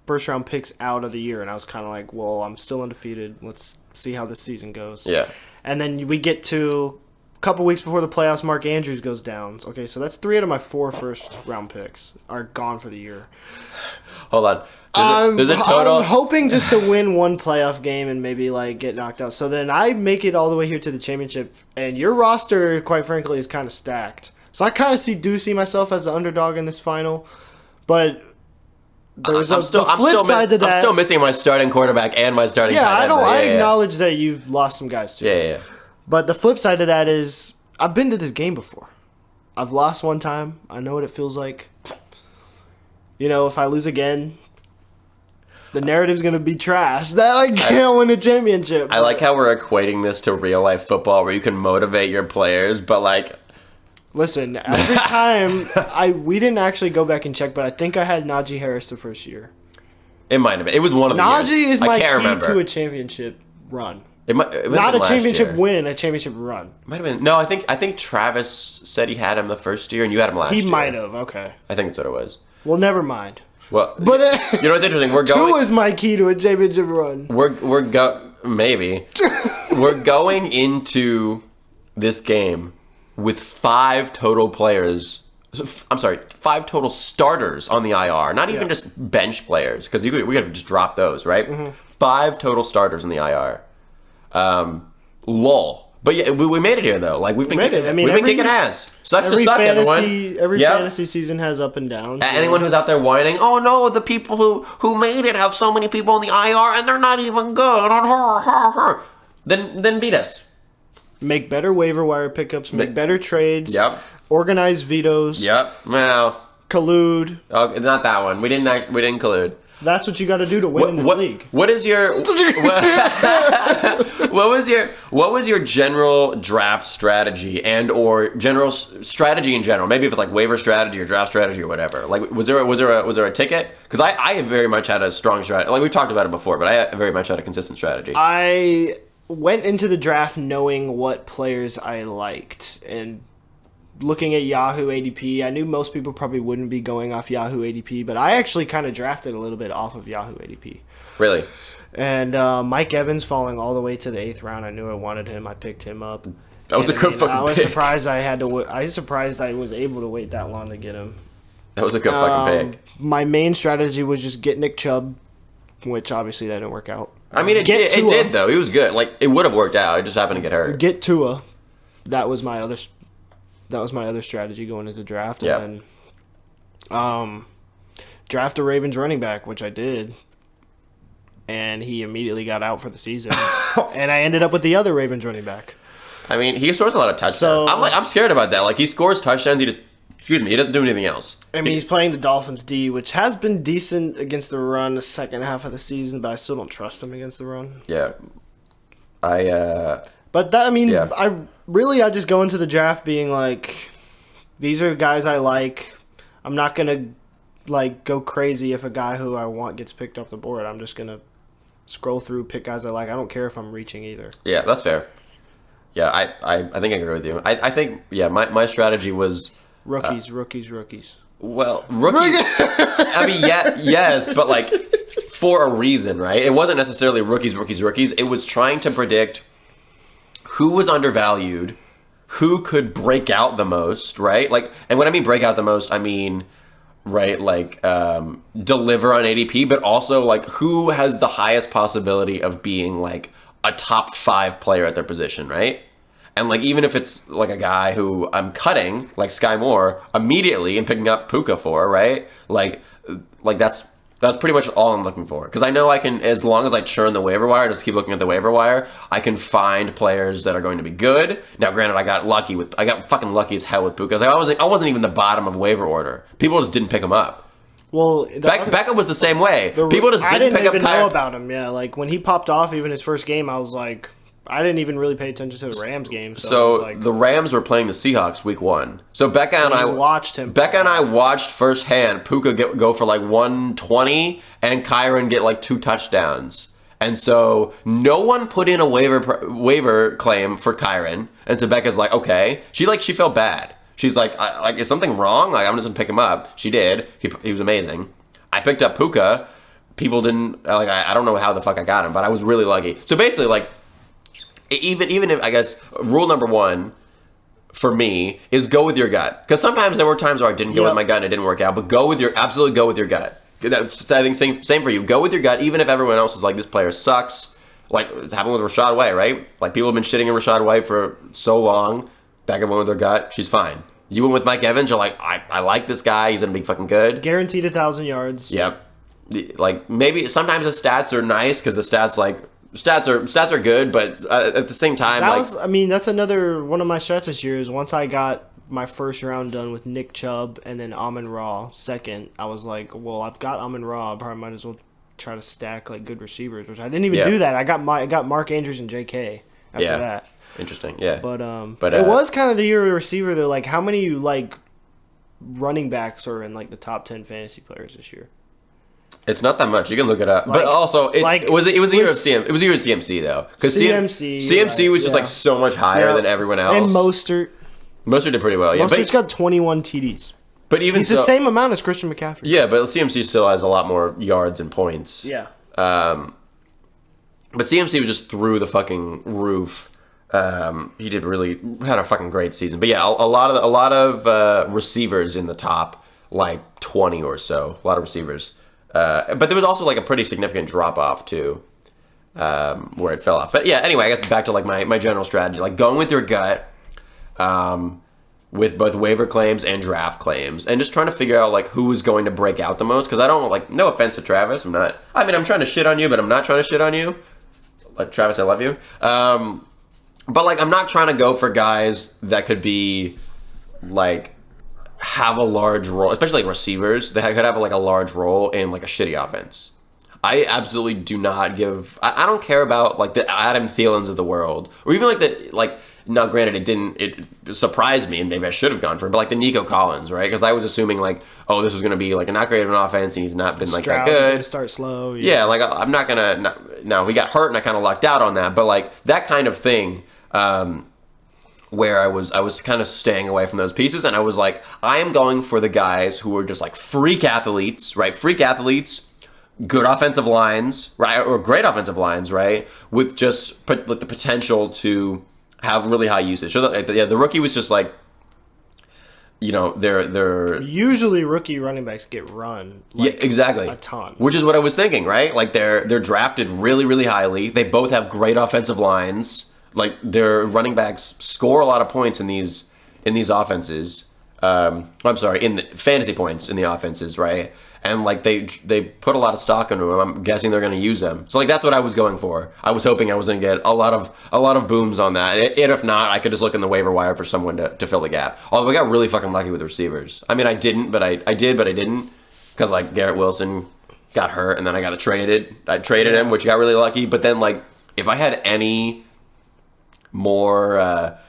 first-round picks out of the year, and I was kind of like, well, I'm still undefeated. Let's see how this season goes. Yeah. And then we get to a couple weeks before the playoffs, Mark Andrews goes down. Okay, so that's 3 out of my 4 first-round picks are gone for the year. Hold on. There's a total. I'm hoping just to win one playoff game and maybe like get knocked out. So then I make it all the way here to the championship, and your roster, quite frankly, is kind of stacked. So I kind of see myself as the underdog in this final, but there's the flip side to that. I'm still missing my starting quarterback and my starting tight end. I acknowledge that you've lost some guys too. Yeah. But the flip side to that is I've been to this game before. I've lost one time. I know what it feels like. You know, if I lose again, the narrative's going to be trash that I can't win a championship. I like how we're equating this to real life football where you can motivate your players, but like... Listen, every time we didn't actually go back and check, but I think I had Najee Harris the first year. It might have been. It was one of the years. Najee is my key to a championship run. It not a championship win, a championship run. It might have been. No, I think Travis said he had him the first year, and you had him last year. He might have. Okay. I think that's what it was. Well, never mind. Well, but you know what's interesting? We're going. 2 is my key to a championship run. Maybe we're going into this game with 5 total players. I'm sorry, 5 total starters on the IR. Not even just bench players, because we got to just drop those, right? Mm-hmm. 5 total starters in the IR. Lol. But yeah, we made it here though. Like we've been kicking ass. Sucks to suck, everyone. Every fantasy season has up and downs. Anyone who's out there whining, oh no, the people who made it have so many people in the IR and they're not even good. Then beat us. Make better waiver wire pickups. Make better trades. Yep. Organize vetoes. Yep. Well. Collude. Oh, not that one. We didn't collude. That's what you got to do to win in this league. What is your what was your general draft strategy and or general strategy in general? Maybe if it's like waiver strategy or draft strategy or whatever. Like was there a ticket? Because I very much had a strong strategy. Like we've talked about it before, but I very much had a consistent strategy. I went into the draft knowing what players I liked and looking at Yahoo ADP, I knew most people probably wouldn't be going off Yahoo ADP, but I actually kind of drafted a little bit off of Yahoo ADP. Really? And Mike Evans falling all the way to the 8th round. I knew I wanted him. I picked him up. That was a good fucking pick. I was surprised I was surprised I was able to wait that long to get him. That was a good fucking pick. My main strategy was just get Nick Chubb, which obviously that didn't work out. I mean, it did though. He was good. Like it would have worked out. It just happened to get hurt. Get Tua. That was my other strategy going into the draft. Yeah. And then draft a Ravens running back, which I did. And he immediately got out for the season. And I ended up with the other Ravens running back. I mean, he scores a lot of touchdowns. So, I'm scared about that. Like he scores touchdowns, he doesn't do anything else. I mean, he's playing the Dolphins D, which has been decent against the run the second half of the season, but I still don't trust him against the run. Yeah. But that, I mean, yeah. I just go into the draft being like, these are the guys I like. I'm not gonna like go crazy if a guy who I want gets picked off the board. I'm just gonna scroll through, pick guys I like. I don't care if I'm reaching either. Yeah, that's fair. Yeah, I think I agree with you. I think, yeah, my strategy was... Rookies. Well, rookies... I mean, yeah, yes, but, like, for a reason, right? It wasn't necessarily rookies. It was trying to predict who was undervalued, who could break out the most, right? Like, and when I mean break out the most, I mean... right, like, deliver on ADP, but also, like, who has the highest possibility of being, like, a top 5 player at their position, right? And, like, even if it's, like, a guy who I'm cutting, like Sky Moore, immediately and picking up Puka for, right? Like that's pretty much all I'm looking for. Because I know I can, as long as I churn the waiver wire, just keep looking at the waiver wire, I can find players that are going to be good. Now, granted, I got fucking lucky as hell with Puka. I wasn't even the bottom of waiver order. People just didn't pick him up. Well, Becca was the same way. People just didn't pick up. I didn't even know about him. Yeah, like when he popped off, even his first game, I was like, I didn't even really pay attention to the Rams game. So the Rams were playing the Seahawks week 1. So Becca and I watched him. Becca and I watched firsthand Puka go for like 120 and Kyron get like 2 touchdowns. And so no one put in a waiver claim for Kyron. And so Becca's like, okay. She felt bad. She's like, is something wrong? Like, I'm just gonna pick him up. She did. He was amazing. I picked up Puka. People didn't, like, I don't know how the fuck I got him, but I was really lucky. So basically, like, even if, I guess, rule number 1 for me is go with your gut. Because sometimes there were times where I didn't go with my gut and it didn't work out, but absolutely go with your gut. I think same for you. Go with your gut, even if everyone else is like, this player sucks. Like, it happened with Rachaad White, right? Like, people have been shitting on Rachaad White for so long. Becca went with her gut. She's fine. You went with Mike Evans. You're like, I like this guy. He's going to be fucking good. Guaranteed 1,000 yards. Yep. Like, maybe sometimes the stats are nice because the stats, like, stats are good, but at the same time, that's another one of my strats this year is once I got my first round done with Nick Chubb and then Amon-Ra second, I was like, well, I've got Amon-Ra, I probably might as well try to stack like good receivers, which I didn't even do that. I got Mark Andrews and JK after that. Interesting, yeah. But it was kind of the year of receiver though. Like, how many like running backs are in like the top 10 fantasy players this year? It's not that much. You can look it up. Like, but also, it was the year of CMC. It was the year of CMC though, because CMC was just like so much higher than everyone else. And Mostert did pretty well. Yeah, Mostert's got 21 TDs. But even he's the same amount as Christian McCaffrey. Yeah, but CMC still has a lot more yards and points. Yeah. But CMC was just through the fucking roof. He had a fucking great season. But yeah, a lot of receivers in the top like 20 or so. A lot of receivers. But there was also like a pretty significant drop off too, where it fell off. But yeah, anyway, I guess back to like my general strategy, like going with your gut, with both waiver claims and draft claims, and just trying to figure out like who is going to break out the most. Because I don't like, no offense to Travis, I'm trying to shit on you, but I'm not trying to shit on you. Like, Travis, I love you. But like, I'm not trying to go for guys that could be like, have a large role, especially like receivers that could have like a large role in like a shitty offense. I absolutely do not give. I don't care about like the Adam Thielens of the world, or even like the like. Now, granted, it surprised me, and maybe I should have gone for it, but like the Nico Collins, right? Because I was assuming like, oh, this was going to be like a not great of an offense, and he's not been like that good. Start slow. Yeah, like I'm not gonna. No, he got hurt, and I kind of lucked out on that. But like that kind of thing. Where I was kind of staying away from those pieces, and I was like, I am going for the guys who are just like freak athletes, right? Freak athletes, good offensive lines, right? Or great offensive lines, right? With just the potential to have really high usage. So the rookie was just like, you know, they're usually rookie running backs get run. Like, yeah, exactly, a ton. Which is what I was thinking, right? Like they're drafted really, really highly. They both have great offensive lines. Like, their running backs score a lot of points in these offenses. I'm sorry, in the fantasy points in the offenses, right? And like they put a lot of stock into them. I'm guessing they're going to use them. So like that's what I was going for. I was hoping I was going to get a lot of booms on that. And if not, I could just look in the waiver wire for someone to fill the gap. Although I got really fucking lucky with receivers. I mean, I didn't, but I did, but I didn't, because like Garrett Wilson got hurt, and then I got traded. I traded him, which got really lucky. But then like if I had any more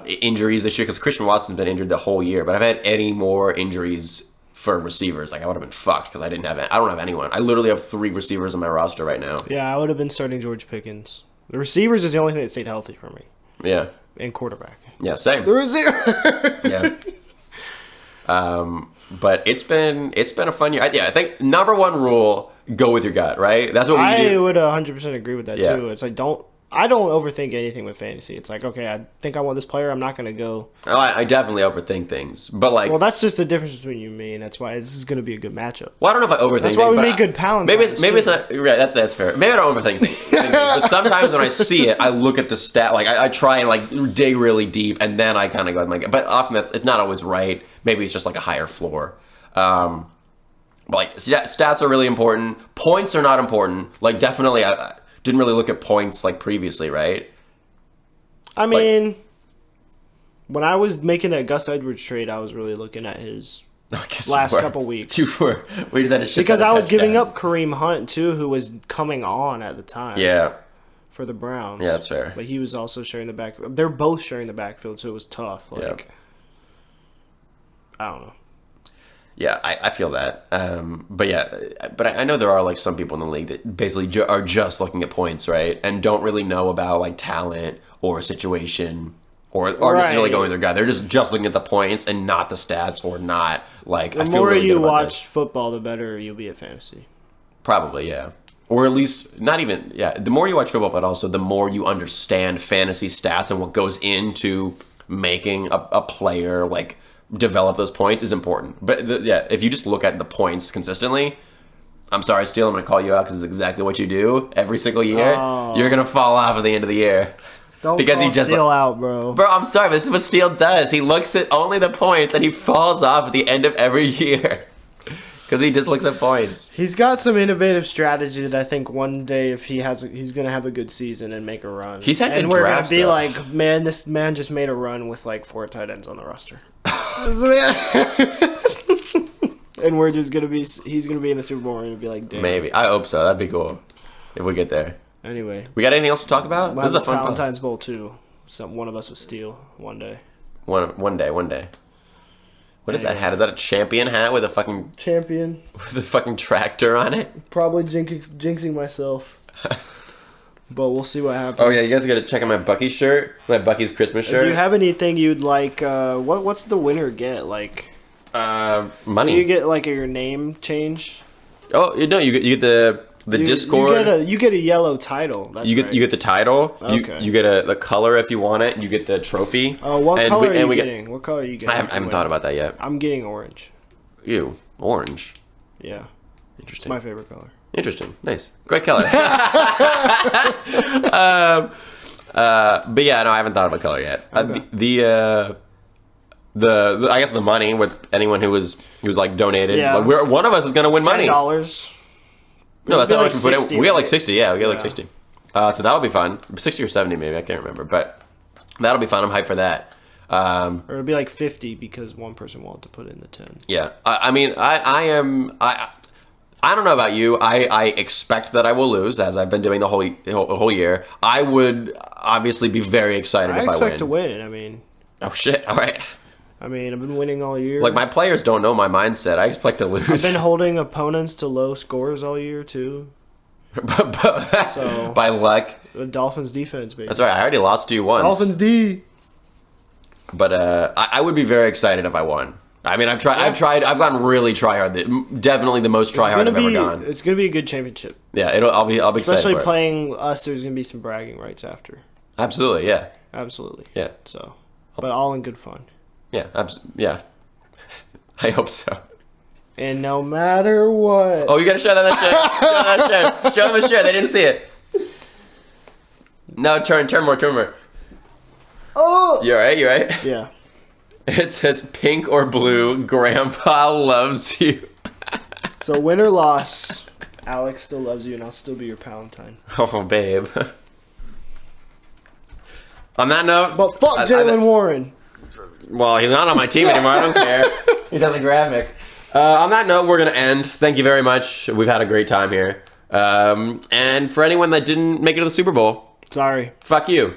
injuries this year, because Christian Watson's been injured the whole year, but I've had any more injuries for receivers, like I would have been fucked, because I don't have anyone. I literally have 3 receivers on my roster right now. Yeah, I would have been starting George Pickens. The receivers is the only thing that stayed healthy for me. Yeah. and quarterback. Yeah, same. There is zero. Yeah. But it's been a fun year. I think number one rule: go with your gut. Right? That's what we I do. would 100% agree with that Yeah. too. It's like I don't overthink anything with fantasy. It's like, okay, I think I want this player. I'm not going to go. Oh, I definitely overthink things, but like, Well, that's just the difference between you and me, and that's why this is going to be a good matchup. well, I don't know if I overthink. That's why things, we but make good Palentines. Maybe it's not. Right, that's fair. Maybe I don't overthink things. But sometimes when I see it, I look at the stat. Like I try and like dig really deep, and then I kind of go with my gut. But often it's not always right. Maybe it's just like a higher floor. But like stats are really important. Points are not important. Like definitely, I didn't really look at points like previously, right? I mean, when I was making that Gus Edwards trade, I was really looking at his last couple weeks. You were. We just had a shit Because ton of I was giving up touchdowns. Kareem Hunt, too, who was coming on at the time. Yeah. For the Browns. Yeah, that's fair. But he was also sharing the backfield. They're both sharing the backfield, so it was tough. Like, I don't know. Yeah, I feel that. But yeah, but I know there are like some people in the league that basically are just looking at points, right? And don't really know about like talent or situation or necessarily going their guy. They're just looking at the points and not the stats or not like. The I feel more really you good about watch this. football, the better you'll be at fantasy. Probably, yeah. Or at least not even, yeah. The more you watch football, but also the more you understand fantasy stats and what goes into making a player like develop those points is important. But if you just look at the points consistently, I'm sorry, Steele, I'm going to call you out because it's exactly what you do every single year. Oh. You're going to fall off at the end of the year. Don't Because call he just Steele out, bro. Bro, I'm sorry, but this is what Steele does. He looks at only the points and he falls off at the end of every year. Because he just looks at points. He's got some innovative strategy that I think one day, if he's gonna have a good season and make a run. He's had good and we're drafts, gonna be though. like, man, this man just made a run with like 4 tight ends on the roster. And we're just gonna be, he's gonna be in the Super Bowl. We're gonna be like, damn. Maybe. I hope so. That'd be cool if we get there. Anyway, We got anything else to talk about? we'll This is a have fun pod. Palentine's Bowl too. One of us would steal one day. One day. What is that hat? Is that a champion hat with a fucking Champion. tractor on it? Probably jinxing myself. But we'll see what happens. Oh yeah, you guys gotta check out my Bucky shirt. My Bucky's Christmas shirt. Do you have anything you'd like? What's the winner get? Like, money? do you get like your name change? Oh no, you get the Discord. You get a yellow title. That's right. You get the title. Okay. You get the color if you want it. You get the trophy. Oh, what And color we- are and you we get- getting? What color are you getting? I haven't thought about that yet. I'm getting orange. Ew, orange. Yeah, it's Interesting. my favorite color. Interesting. Nice. Great color. But yeah, no, I haven't thought about color yet. Okay. The I guess the money with anyone who was like donated. Yeah. Like one of us is gonna win money. $10. No, that's It'd be not like what we put 60, in. We got like right? 60. Yeah, we got like Yeah. 60. So that'll be fun. 60 or 70 maybe. I can't remember, but that'll be fun. I'm hyped for that. Or it'll be like 50 because one person wanted to put in the 10. Yeah, I mean, I don't know about you. I expect that I will lose, as I've been doing the whole year. I would obviously be very excited I if I win. expect to win. I mean, Oh shit! All right. I've been winning all year. Like my players don't know my mindset. I expect to lose. I've been holding opponents to low scores all year too. So- by luck. The Dolphins defense, baby. That's right. I already lost to you once. Dolphins D. But I would be very excited if I won. I mean, I've gotten really try hard. Definitely the most try hard I've ever gone. It's gonna be a good championship. Yeah, I'll be excited Especially for it. playing us, there's gonna be some bragging rights after. Absolutely, yeah, Absolutely. yeah, So, but all in good fun. yeah, yeah. I hope so. And no matter what. Oh, you gotta show them that shirt. Show them that shirt. Show them the shirt. They didn't see it. No, turn more. Oh. You alright? You alright? Yeah. It says pink or blue. Grandpa loves you. So win or loss, Alex still loves you, and I'll still be your Palentine. Oh, babe. On that note, But fuck Jalen Warren. well, he's not on my team anymore. I don't care. He's on the graphic. On that note, we're gonna end. Thank you very much. We've had a great time here. And for anyone that didn't make it to the Super Bowl, Sorry. fuck you.